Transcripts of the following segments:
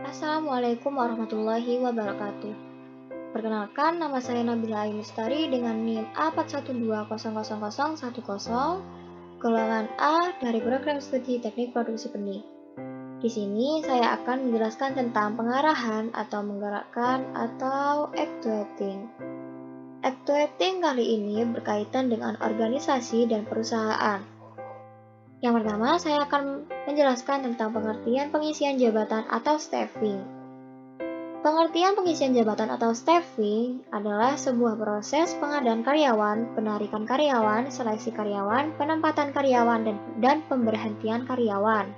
Assalamualaikum warahmatullahi wabarakatuh. Perkenalkan, nama saya Nabila Ayu Lestari dengan NIM A4120010, golongan A dari program studi Teknik Produksi Benih. Di sini saya akan menjelaskan tentang pengarahan atau menggerakkan atau actuating. Actuating kali ini berkaitan dengan organisasi dan perusahaan. Yang pertama, saya akan menjelaskan tentang pengertian pengisian jabatan atau staffing. Pengertian pengisian jabatan atau staffing adalah sebuah proses pengadaan karyawan, penarikan karyawan, seleksi karyawan, penempatan karyawan, dan pemberhentian karyawan.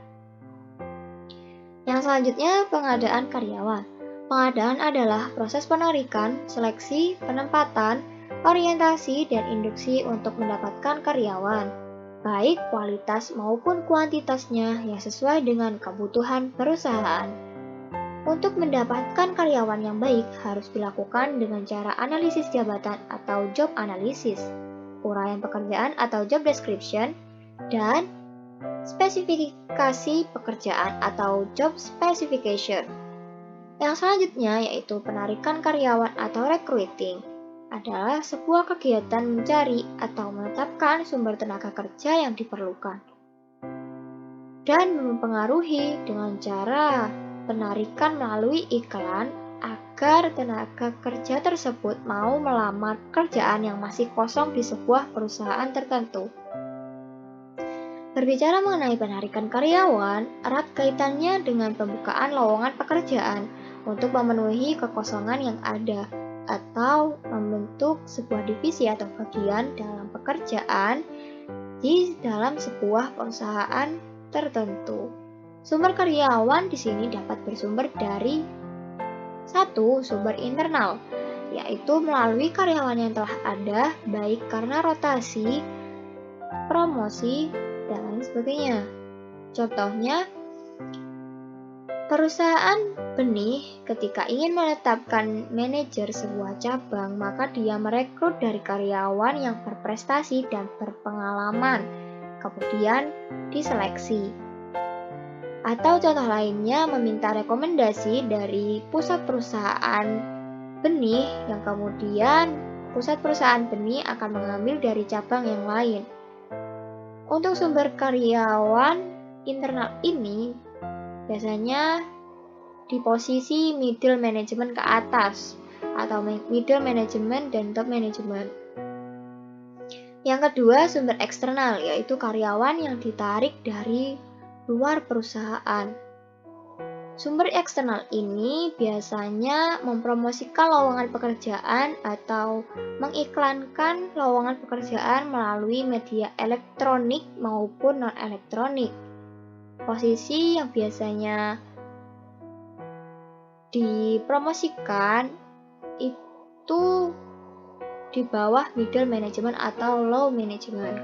Yang selanjutnya, pengadaan karyawan. Pengadaan adalah proses penarikan, seleksi, penempatan, orientasi, dan induksi untuk mendapatkan karyawan, baik kualitas maupun kuantitasnya yang sesuai dengan kebutuhan perusahaan. Untuk mendapatkan karyawan yang baik harus dilakukan dengan cara analisis jabatan atau job analysis, uraian pekerjaan atau job description, dan spesifikasi pekerjaan atau job specification. Yang selanjutnya yaitu penarikan karyawan atau recruiting, adalah sebuah kegiatan mencari atau menetapkan sumber tenaga kerja yang diperlukan dan mempengaruhi dengan cara penarikan melalui iklan agar tenaga kerja tersebut mau melamar pekerjaan yang masih kosong di sebuah perusahaan tertentu. Berbicara mengenai penarikan karyawan, erat kaitannya dengan pembukaan lowongan pekerjaan untuk memenuhi kekosongan yang ada atau membentuk sebuah divisi atau bagian dalam pekerjaan di dalam sebuah perusahaan tertentu. Sumber karyawan di sini dapat bersumber dari satu, sumber internal, yaitu melalui karyawan yang telah ada, baik karena rotasi, promosi, dan lain sebagainya. Contohnya, perusahaan benih ketika ingin menetapkan manajer sebuah cabang, maka dia merekrut dari karyawan yang berprestasi dan berpengalaman, kemudian diseleksi. Atau contoh lainnya meminta rekomendasi dari pusat perusahaan benih yang kemudian pusat perusahaan benih akan mengambil dari cabang yang lain. Untuk sumber karyawan internal ini biasanya di posisi middle management ke atas atau middle management dan top management. Yang kedua, sumber eksternal, yaitu karyawan yang ditarik dari luar perusahaan. Sumber eksternal ini biasanya mempromosikan lowongan pekerjaan atau mengiklankan lowongan pekerjaan melalui media elektronik maupun non-elektronik. Posisi yang biasanya dipromosikan itu di bawah middle management atau low management.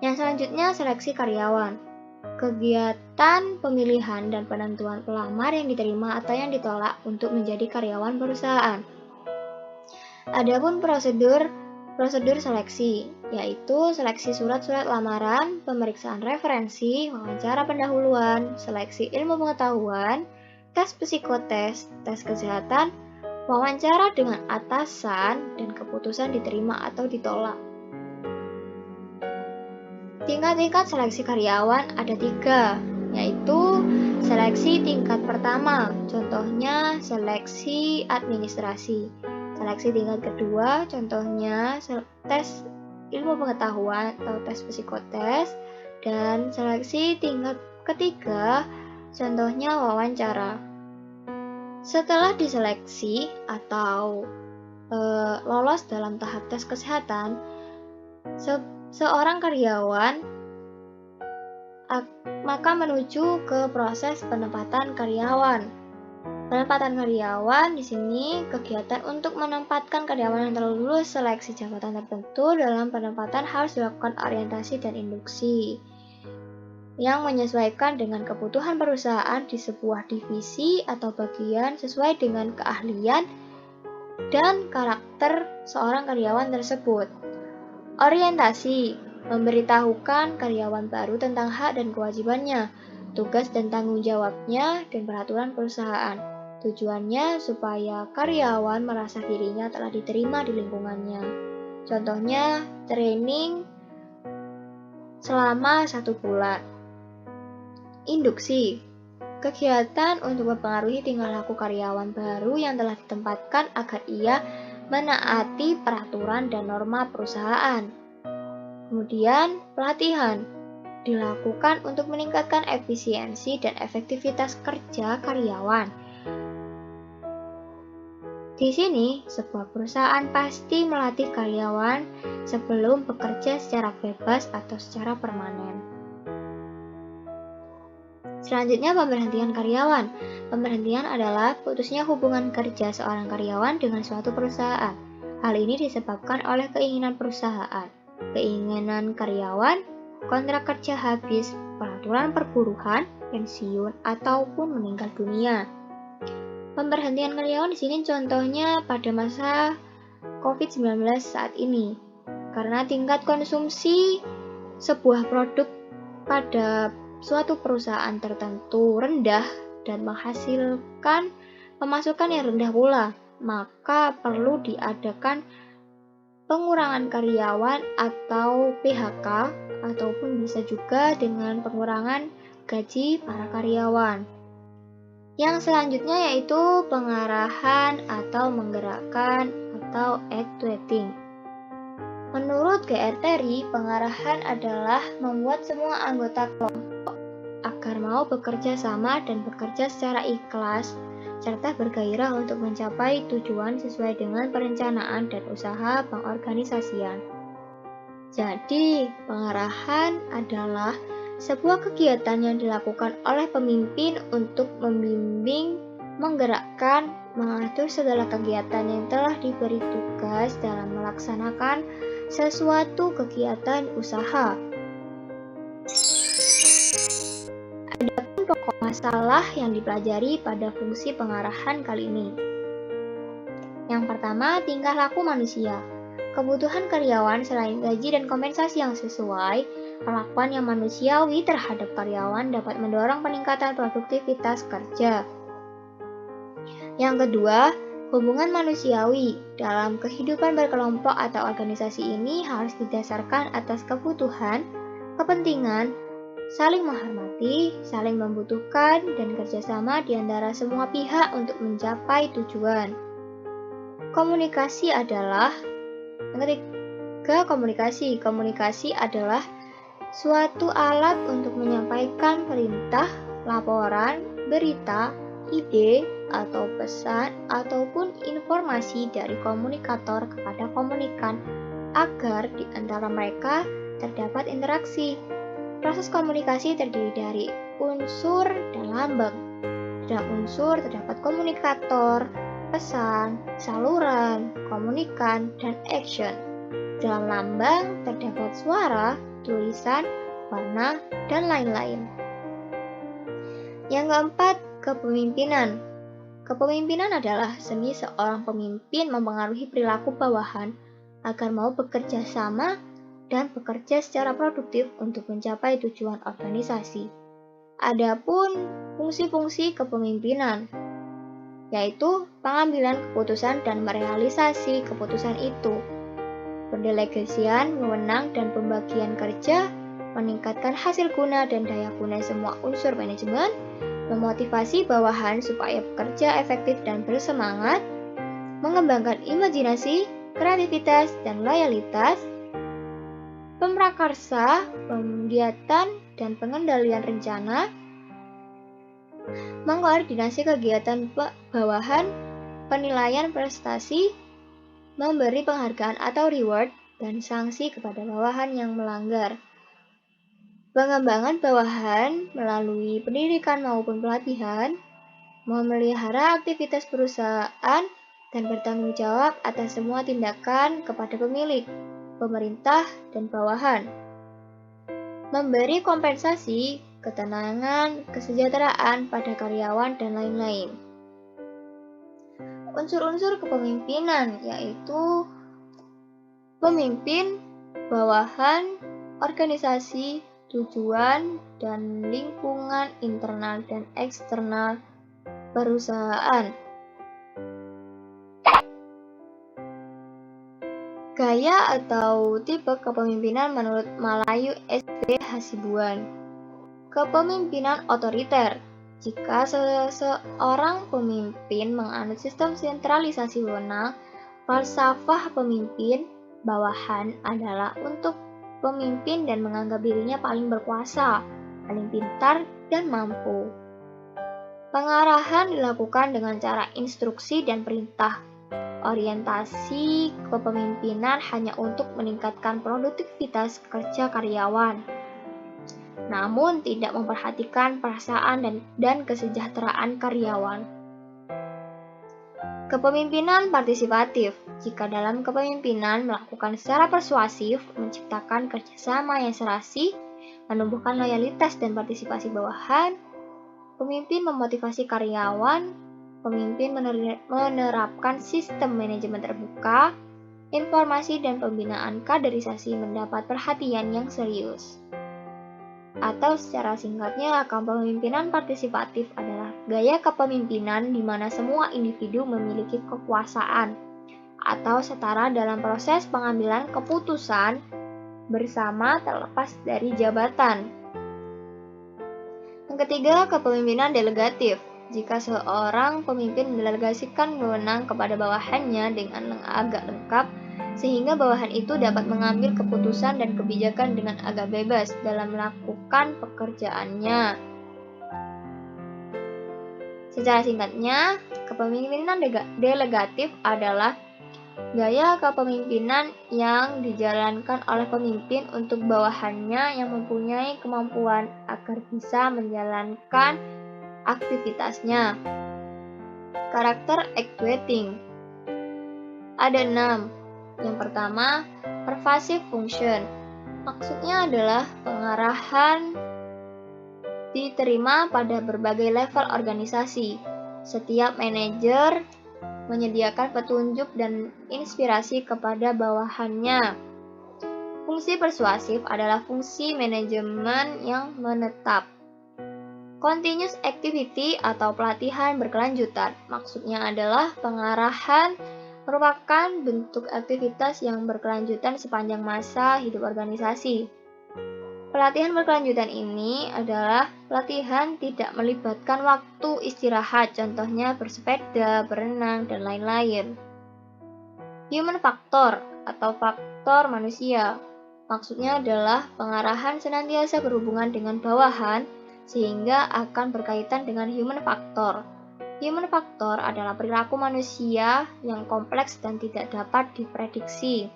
Yang selanjutnya, seleksi karyawan. Kegiatan pemilihan dan penentuan pelamar yang diterima atau yang ditolak untuk menjadi karyawan perusahaan. Adapun prosedur seleksi, yaitu seleksi surat-surat lamaran, pemeriksaan referensi, wawancara pendahuluan, seleksi ilmu pengetahuan, tes psikotes, tes kesehatan, wawancara dengan atasan, dan keputusan diterima atau ditolak. Tingkat-tingkat seleksi karyawan ada 3, yaitu seleksi tingkat pertama, contohnya seleksi administrasi. Seleksi tingkat kedua, contohnya tes ilmu pengetahuan atau tes psikotes. Dan seleksi tingkat ketiga, contohnya wawancara. Setelah diseleksi atau lolos dalam tahap tes kesehatan, seorang karyawan maka menuju ke proses penempatan karyawan. Penempatan karyawan di sini kegiatan untuk menempatkan karyawan yang telah lulus seleksi jabatan tertentu. Dalam penempatan harus dilakukan orientasi dan induksi yang menyesuaikan dengan kebutuhan perusahaan di sebuah divisi atau bagian sesuai dengan keahlian dan karakter seorang karyawan tersebut. Orientasi, memberitahukan karyawan baru tentang hak dan kewajibannya, tugas dan tanggung jawabnya, dan peraturan perusahaan. Tujuannya supaya karyawan merasa dirinya telah diterima di lingkungannya. Contohnya, training selama 1 bulan. Induksi, kegiatan untuk mempengaruhi tingkah laku karyawan baru yang telah ditempatkan agar ia menaati peraturan dan norma perusahaan. Kemudian, pelatihan dilakukan untuk meningkatkan efisiensi dan efektivitas kerja karyawan. Di sini, sebuah perusahaan pasti melatih karyawan sebelum bekerja secara bebas atau secara permanen. Selanjutnya, pemberhentian karyawan. Pemberhentian adalah putusnya hubungan kerja seorang karyawan dengan suatu perusahaan. Hal ini disebabkan oleh keinginan perusahaan, keinginan karyawan, kontrak kerja habis, peraturan perburuhan, pensiun, ataupun meninggal dunia. Pemberhentian karyawan di sini contohnya pada masa COVID-19 saat ini. Karena tingkat konsumsi sebuah produk pada suatu perusahaan tertentu rendah dan menghasilkan pemasukan yang rendah pula, maka perlu diadakan pengurangan karyawan atau PHK, ataupun bisa juga dengan pengurangan gaji para karyawan. Yang selanjutnya yaitu pengarahan atau menggerakkan atau actuating. Menurut GR Terry, pengarahan adalah membuat semua anggota kelompok agar mau bekerja sama dan bekerja secara ikhlas, serta bergairah untuk mencapai tujuan sesuai dengan perencanaan dan usaha pengorganisasian. Jadi, pengarahan adalah sebuah kegiatan yang dilakukan oleh pemimpin untuk membimbing, menggerakkan, mengatur segala kegiatan yang telah diberi tugas dalam melaksanakan sesuatu kegiatan usaha. Adapun pokok masalah yang dipelajari pada fungsi pengarahan kali ini. Yang pertama, tingkah laku manusia. Kebutuhan karyawan selain gaji dan kompensasi yang sesuai, perlakuan yang manusiawi terhadap karyawan dapat mendorong peningkatan produktivitas kerja. Yang kedua, hubungan manusiawi dalam kehidupan berkelompok atau organisasi ini harus didasarkan atas kebutuhan, kepentingan, saling menghormati, saling membutuhkan, dan kerjasama di antara semua pihak untuk mencapai tujuan. Komunikasi adalah Komunikasi adalah suatu alat untuk menyampaikan perintah, laporan, berita, ide, atau pesan, ataupun informasi dari komunikator kepada komunikan agar di antara mereka terdapat interaksi. Proses komunikasi terdiri dari unsur dan lambang. Dalam unsur terdapat komunikator, pesan, saluran, komunikan, dan action. Dalam lambang terdapat suara, tulisan, warna, dan lain-lain. Yang keempat, kepemimpinan. Kepemimpinan adalah seni seorang pemimpin mempengaruhi perilaku bawahan agar mau bekerja sama dan bekerja secara produktif untuk mencapai tujuan organisasi. Adapun fungsi-fungsi kepemimpinan, yaitu pengambilan keputusan dan merealisasi keputusan itu, pendelegasian, wewenang, dan pembagian kerja, meningkatkan hasil guna dan daya guna semua unsur manajemen, memotivasi bawahan supaya bekerja efektif dan bersemangat, mengembangkan imajinasi, kreativitas, dan loyalitas, pemrakarsa, pemgiatan, dan pengendalian rencana, mengkoordinasi kegiatan bawahan, penilaian prestasi, memberi penghargaan atau reward, dan sanksi kepada bawahan yang melanggar. Pengembangan bawahan melalui pendidikan maupun pelatihan, memelihara aktivitas perusahaan, dan bertanggung jawab atas semua tindakan kepada pemilik, pemerintah, dan bawahan. Memberi kompensasi, ketenangan, kesejahteraan pada karyawan, dan lain-lain. Unsur-unsur kepemimpinan yaitu pemimpin, bawahan, organisasi, tujuan, dan lingkungan internal dan eksternal perusahaan. Gaya atau tipe kepemimpinan menurut Malayu S.B. Hasibuan. Kepemimpinan otoriter. Jika seseorang pemimpin menganut sistem sentralisasi wewenang, falsafah pemimpin bawahan adalah untuk pemimpin dan menganggap dirinya paling berkuasa, paling pintar, dan mampu. Pengarahan dilakukan dengan cara instruksi dan perintah. Orientasi kepemimpinan hanya untuk meningkatkan produktivitas kerja karyawan, namun tidak memperhatikan perasaan dan kesejahteraan karyawan. Kepemimpinan partisipatif. Jika dalam kepemimpinan melakukan secara persuasif, menciptakan kerjasama yang serasi, menumbuhkan loyalitas dan partisipasi bawahan, pemimpin memotivasi karyawan, pemimpin menerapkan sistem manajemen terbuka, informasi dan pembinaan kaderisasi mendapat perhatian yang serius. Atau secara singkatnya, kepemimpinan partisipatif adalah gaya kepemimpinan di mana semua individu memiliki kekuasaan atau setara dalam proses pengambilan keputusan bersama terlepas dari jabatan. Yang ketiga, kepemimpinan delegatif. Jika seorang pemimpin mendelegasikan wewenang kepada bawahannya dengan agak lengkap, sehingga bawahan itu dapat mengambil keputusan dan kebijakan dengan agak bebas dalam melakukan pekerjaannya. Secara singkatnya, kepemimpinan delegatif adalah gaya kepemimpinan yang dijalankan oleh pemimpin untuk bawahannya yang mempunyai kemampuan agar bisa menjalankan aktivitasnya. Karakter actuating ada 6. Yang pertama, pervasive function. Maksudnya adalah pengarahan diterima pada berbagai level organisasi. Setiap manajer menyediakan petunjuk dan inspirasi kepada bawahannya. Fungsi persuasif adalah fungsi manajemen yang menetap. Continuous activity atau pelatihan berkelanjutan, maksudnya adalah pengarahan merupakan bentuk aktivitas yang berkelanjutan sepanjang masa hidup organisasi. Pelatihan berkelanjutan ini adalah pelatihan tidak melibatkan waktu istirahat, contohnya bersepeda, berenang, dan lain-lain. Human factor atau faktor manusia, maksudnya adalah pengarahan senantiasa berhubungan dengan bawahan, sehingga akan berkaitan dengan human factor. Human factor adalah perilaku manusia yang kompleks dan tidak dapat diprediksi.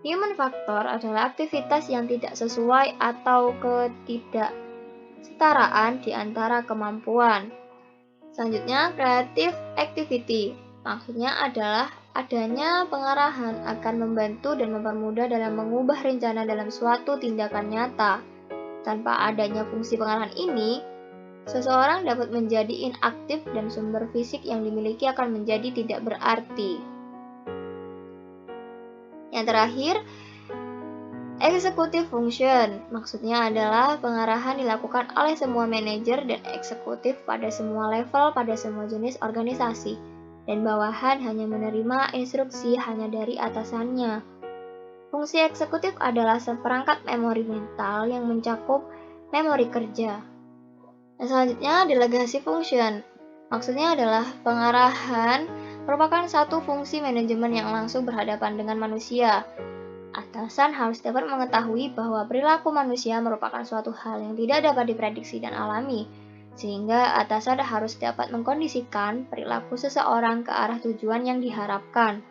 Human factor adalah aktivitas yang tidak sesuai atau ketidaksetaraan di antara kemampuan. Selanjutnya, creative activity. Maksudnya adalah adanya pengarahan akan membantu dan mempermudah dalam mengubah rencana dalam suatu tindakan nyata. Tanpa adanya fungsi pengarahan ini, seseorang dapat menjadi inaktif dan sumber fisik yang dimiliki akan menjadi tidak berarti. Yang terakhir, executive function. Maksudnya adalah pengarahan dilakukan oleh semua manajer dan eksekutif pada semua level pada semua jenis organisasi, dan bawahan hanya menerima instruksi hanya dari atasannya. Fungsi eksekutif adalah seperangkat memori mental yang mencakup memori kerja. Dan selanjutnya, delegasi function. Maksudnya adalah pengarahan merupakan satu fungsi manajemen yang langsung berhadapan dengan manusia. Atasan harus dapat mengetahui bahwa perilaku manusia merupakan suatu hal yang tidak dapat diprediksi dan alami, sehingga atasan harus dapat mengkondisikan perilaku seseorang ke arah tujuan yang diharapkan.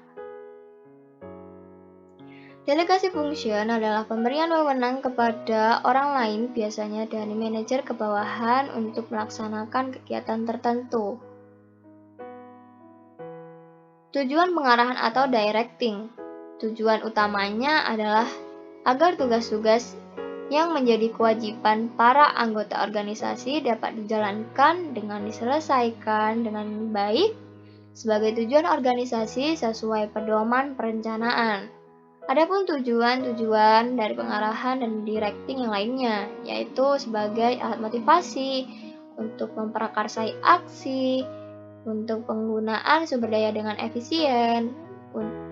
Delegasi function adalah pemberian wewenang kepada orang lain, biasanya dari manajer ke bawahan untuk melaksanakan kegiatan tertentu. Tujuan pengarahan atau directing. Tujuan utamanya adalah agar tugas-tugas yang menjadi kewajiban para anggota organisasi dapat dijalankan dengan diselesaikan dengan baik sebagai tujuan organisasi sesuai pedoman perencanaan. Adapun tujuan-tujuan dari pengarahan dan directing yang lainnya, yaitu sebagai alat motivasi, untuk memprakarsai aksi, untuk penggunaan sumber daya dengan efisien,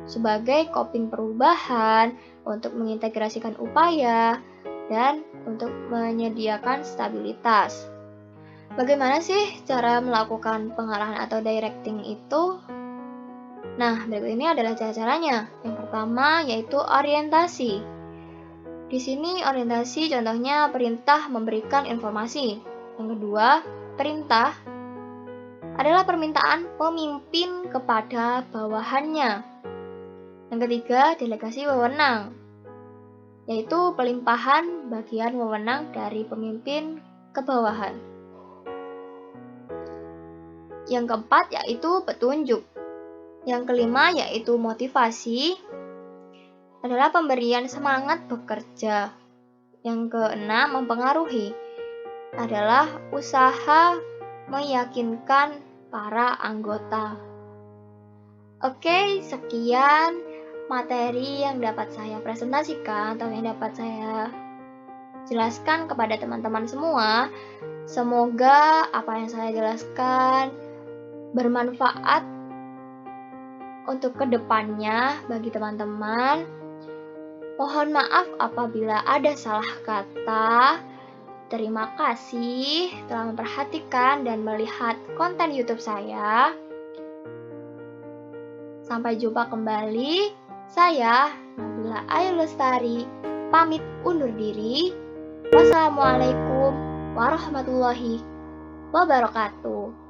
sebagai coping perubahan, untuk mengintegrasikan upaya, dan untuk menyediakan stabilitas. Bagaimana sih cara melakukan pengarahan atau directing itu? Nah, berikut ini adalah cara-caranya. Yang pertama yaitu orientasi. Di sini orientasi contohnya perintah memberikan informasi. Yang kedua, perintah adalah permintaan pemimpin kepada bawahannya. Yang ketiga, delegasi wewenang, yaitu pelimpahan bagian wewenang dari pemimpin ke bawahan. Yang keempat yaitu petunjuk. Yang kelima yaitu motivasi, adalah pemberian semangat bekerja. Yang keenam mempengaruhi, adalah usaha meyakinkan para anggota. Oke, sekian materi yang dapat saya presentasikan atau yang dapat saya jelaskan kepada teman-teman semua. Semoga apa yang saya jelaskan bermanfaat untuk kedepannya bagi teman-teman. Mohon maaf apabila ada salah kata. Terima kasih telah memperhatikan dan melihat konten YouTube saya. Sampai jumpa kembali. Saya, Nabila Ayu Lestari, pamit undur diri. Wassalamualaikum warahmatullahi wabarakatuh.